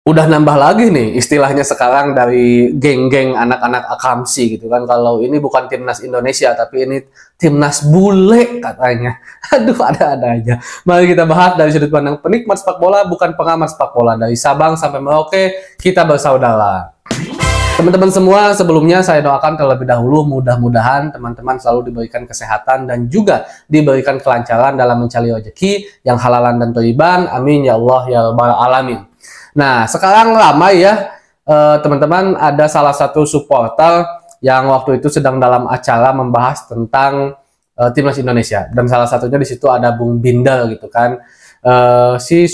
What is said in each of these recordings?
Udah nambah lagi nih istilahnya sekarang dari geng-geng anak-anak akamsi gitu kan. Kalau ini bukan timnas Indonesia tapi ini timnas bule katanya. Aduh, ada-ada aja. Mari kita bahas dari sudut pandang penikmat sepak bola, bukan pengamat sepak bola. Dari Sabang sampai Merauke kita bersaudara. Teman-teman semua, sebelumnya saya doakan terlebih dahulu mudah-mudahan teman-teman selalu diberikan kesehatan dan juga diberikan kelancaran dalam mencari rezeki yang halalan dan thayyiban. Amin ya Allah ya rabbal alamin. Nah, sekarang ramai ya, teman-teman, ada salah satu supporter yang waktu itu sedang dalam acara membahas tentang timnas Indonesia, dan salah satunya di situ ada Bung Binder gitu kan. Si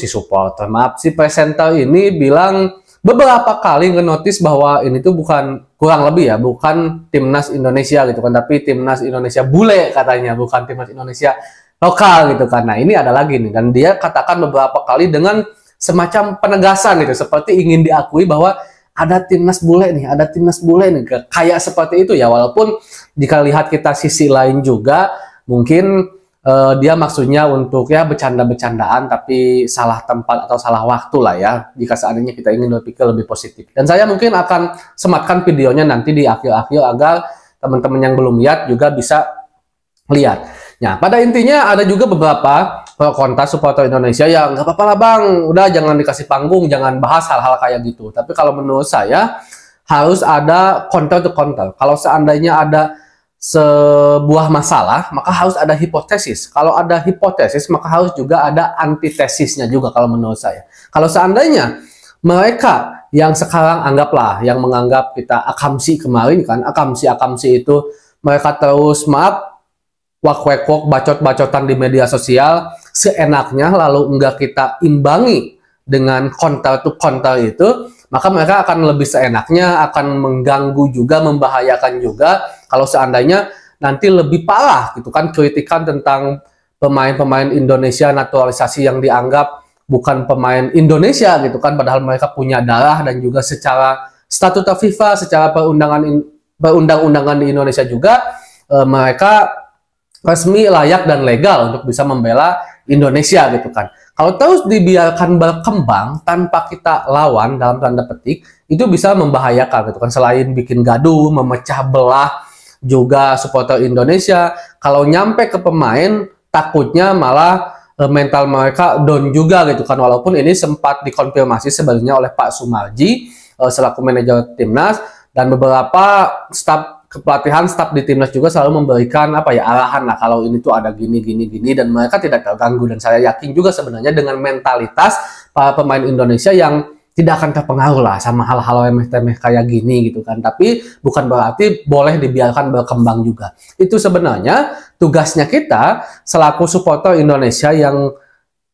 supporter, maaf, si presenter ini bilang beberapa kali ngenotis bahwa ini tuh bukan, kurang lebih ya, bukan timnas Indonesia gitu kan, tapi timnas Indonesia bule katanya, bukan timnas Indonesia lokal gitu kan. Nah, ini ada lagi nih, dan dia katakan beberapa kali dengan semacam penegasan gitu, seperti ingin diakui bahwa ada timnas bule nih, ada timnas bule nih, kayak seperti itu ya. Walaupun jika lihat kita sisi lain juga, mungkin dia maksudnya untuk ya bercanda-bercandaan, tapi salah tempat atau salah waktu lah ya, jika seandainya kita ingin berpikir lebih positif. Dan saya mungkin akan sematkan videonya nanti di akhir-akhir agar teman-teman yang belum lihat juga bisa lihat. Nah, pada intinya ada juga beberapa pro kontra supporter Indonesia yang nggak apa-apa lah bang, udah jangan dikasih panggung, jangan bahas hal-hal kayak gitu. Tapi kalau menurut saya harus ada counter to counter. Kalau seandainya ada sebuah masalah, maka harus ada hipotesis. Kalau ada hipotesis, maka harus juga ada antitesisnya juga kalau menurut saya. Kalau seandainya mereka yang sekarang anggaplah, yang menganggap kita akamsi kemarin kan, akamsi itu mereka terus maaf, wak-wak, bacot-bacotan di media sosial seenaknya, lalu enggak kita imbangi dengan counter to counter itu, maka mereka akan lebih seenaknya, akan mengganggu juga, membahayakan juga kalau seandainya nanti lebih parah gitu kan, kritikan tentang pemain-pemain Indonesia naturalisasi yang dianggap bukan pemain Indonesia gitu kan, padahal mereka punya darah dan juga secara statuta FIFA, secara perundang-undangan di Indonesia juga mereka resmi, layak, dan legal untuk bisa membela Indonesia gitu kan. Kalau terus dibiarkan berkembang tanpa kita lawan dalam tanda petik, itu bisa membahayakan gitu kan. Selain bikin gaduh, memecah belah juga supporter Indonesia, kalau nyampe ke pemain takutnya malah mental mereka down juga gitu kan. Walaupun ini sempat dikonfirmasi sebenarnya oleh Pak Sumarji selaku manajer timnas, dan beberapa staf kepelatihan, staf di timnas juga selalu memberikan apa ya, arahan lah kalau ini tuh ada gini dan mereka tidak terganggu. Dan saya yakin juga sebenarnya dengan mentalitas para pemain Indonesia yang tidak akan terpengaruh lah sama hal-hal remeh-temeh kayak gini gitu kan. Tapi bukan berarti boleh dibiarkan berkembang juga. Itu sebenarnya tugasnya kita selaku supporter Indonesia yang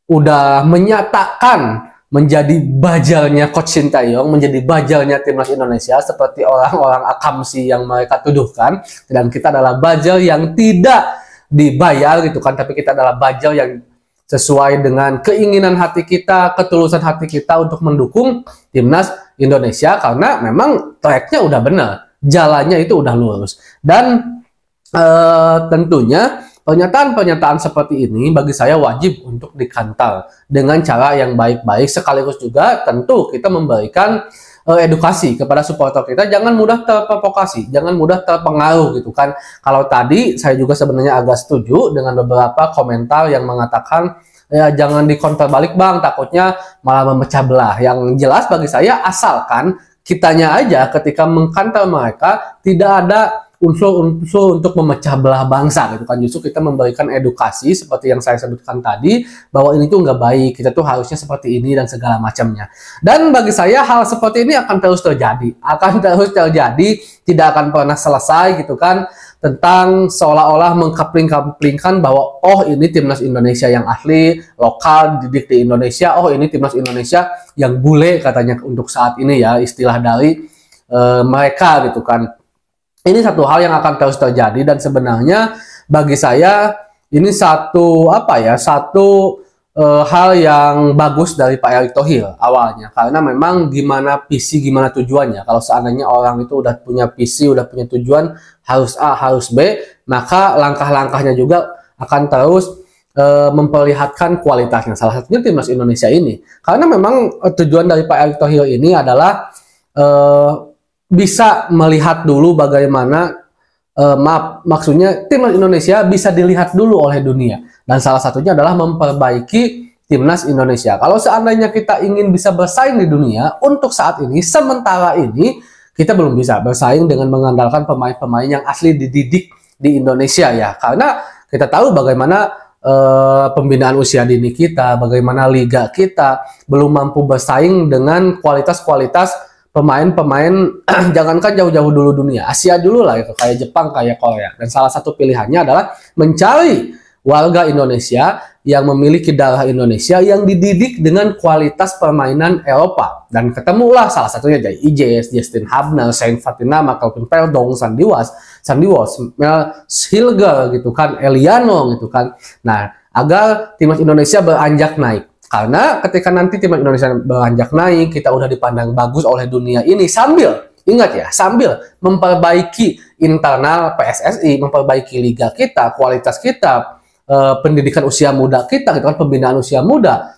udah menyatakan menjadi bajalnya Coach Sintayong, menjadi bajalnya timnas Indonesia seperti orang-orang akamsi yang mereka tuduhkan. Dan kita adalah bajal yang tidak dibayar gitu kan, tapi kita adalah bajal yang sesuai dengan keinginan hati kita, ketulusan hati kita untuk mendukung timnas Indonesia, karena memang tracknya udah benar, jalannya itu udah lurus. Dan tentunya pernyataan-pernyataan seperti ini bagi saya wajib untuk dikantal dengan cara yang baik-baik, sekaligus juga tentu kita memberikan edukasi kepada supporter kita, jangan mudah terprovokasi, jangan mudah terpengaruh gitu kan. Kalau tadi saya juga sebenarnya agak setuju dengan beberapa komentar yang mengatakan ya jangan dikonter balik bang, takutnya malah memecah belah. Yang jelas bagi saya, asalkan kitanya aja ketika mengkanter mereka tidak ada unsur-unsur untuk memecah belah bangsa gitu kan. Justru kita memberikan edukasi seperti yang saya sebutkan tadi, bahwa ini tuh nggak baik, kita tuh harusnya seperti ini dan segala macamnya. Dan bagi saya hal seperti ini akan terus terjadi, tidak akan pernah selesai gitu kan, tentang seolah-olah mengkapling-kaplingkan bahwa oh ini timnas Indonesia yang asli, lokal, didik di Indonesia, oh ini timnas Indonesia yang bule katanya untuk saat ini ya, istilah dari mereka gitu kan. Ini satu hal yang akan terus terjadi, dan sebenarnya bagi saya ini satu hal yang bagus dari Pak Erick Thohir awalnya, karena memang gimana visi, gimana tujuannya. Kalau seandainya orang itu udah punya visi, udah punya tujuan, harus A, harus B, maka langkah-langkahnya juga akan terus memperlihatkan kualitasnya. Salah satunya timnas Indonesia ini. Karena memang tujuan dari Pak Erick Thohir ini adalah bisa melihat dulu bagaimana maksudnya timnas Indonesia bisa dilihat dulu oleh dunia. Dan salah satunya adalah memperbaiki timnas Indonesia. Kalau seandainya kita ingin bisa bersaing di dunia, untuk saat ini, sementara ini, kita belum bisa bersaing dengan mengandalkan pemain-pemain yang asli dididik di Indonesia ya. Karena kita tahu bagaimana pembinaan usia dini kita, bagaimana liga kita belum mampu bersaing dengan kualitas-kualitas pemain-pemain jangankan jauh-jauh dulu dunia, Asia dulu lah gitu, kayak Jepang, kayak Korea. Dan salah satu pilihannya adalah mencari warga Indonesia yang memiliki darah Indonesia yang dididik dengan kualitas permainan Eropa. Dan ketemulah salah satunya Jai Ijes, Justin Hubner, Saint Fatinama, Calvin Perdong, Sandy Walsh, Mel Hilger gitu kan, Eliano gitu kan. Nah, agar timnas Indonesia beranjak naik. Karena ketika nanti timnas Indonesia beranjak naik, kita udah dipandang bagus oleh dunia ini sambil, ingat ya, sambil memperbaiki internal PSSI, memperbaiki liga kita, kualitas kita, pendidikan usia muda kita, gitu kan, pembinaan usia muda,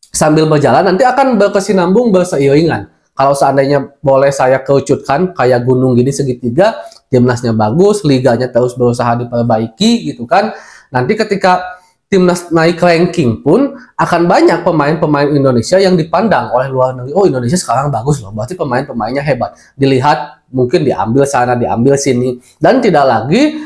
sambil berjalan nanti akan berkesinambung, berseiringan. Kalau seandainya boleh saya kerucutkan kayak gunung gini segitiga, timnasnya bagus, liganya terus berusaha diperbaiki gitu kan. Nanti ketika timnas naik ranking pun akan banyak pemain-pemain Indonesia yang dipandang oleh luar negeri. Oh, Indonesia sekarang bagus loh, berarti pemain-pemainnya hebat. Dilihat, mungkin diambil sana, diambil sini, dan tidak lagi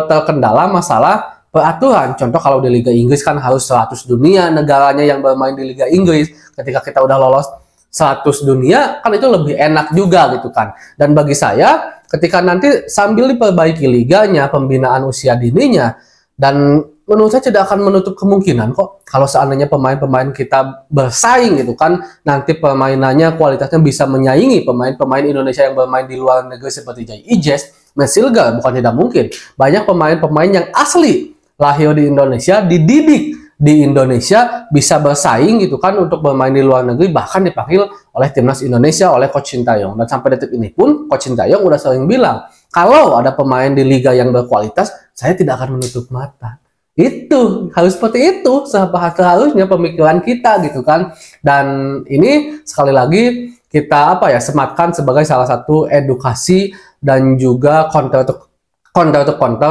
terkendala masalah peraturan. Contoh kalau di Liga Inggris kan harus 100 dunia negaranya yang bermain di Liga Inggris. Ketika kita udah lolos 100 dunia, kan itu lebih enak juga gitu kan. Dan bagi saya, ketika nanti sambil diperbaiki liganya, pembinaan usia dininya, dan menurut saya tidak akan menutup kemungkinan kok kalau seandainya pemain-pemain kita bersaing gitu kan, nanti permainannya kualitasnya bisa menyaingi pemain-pemain Indonesia yang bermain di luar negeri seperti Jai Ijes, Mesilga. Bukan tidak mungkin. Banyak pemain-pemain yang asli lahir di Indonesia, dididik di Indonesia, bisa bersaing gitu kan untuk bermain di luar negeri, bahkan dipanggil oleh timnas Indonesia oleh Coach Sintayong. Dan sampai detik ini pun Coach Sintayong udah sering bilang, kalau ada pemain di liga yang berkualitas, saya tidak akan menutup mata. Itu harus seperti itu seharusnya pemikiran kita gitu kan. Dan ini sekali lagi kita sematkan sebagai salah satu edukasi dan juga counter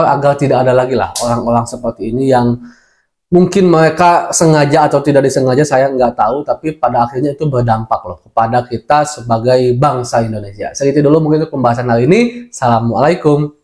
agar tidak ada lagi lah orang-orang seperti ini yang mungkin mereka sengaja atau tidak disengaja, saya nggak tahu, tapi pada akhirnya itu berdampak loh kepada kita sebagai bangsa Indonesia. Segitu dulu mungkin untuk pembahasan hari ini. Assalamualaikum.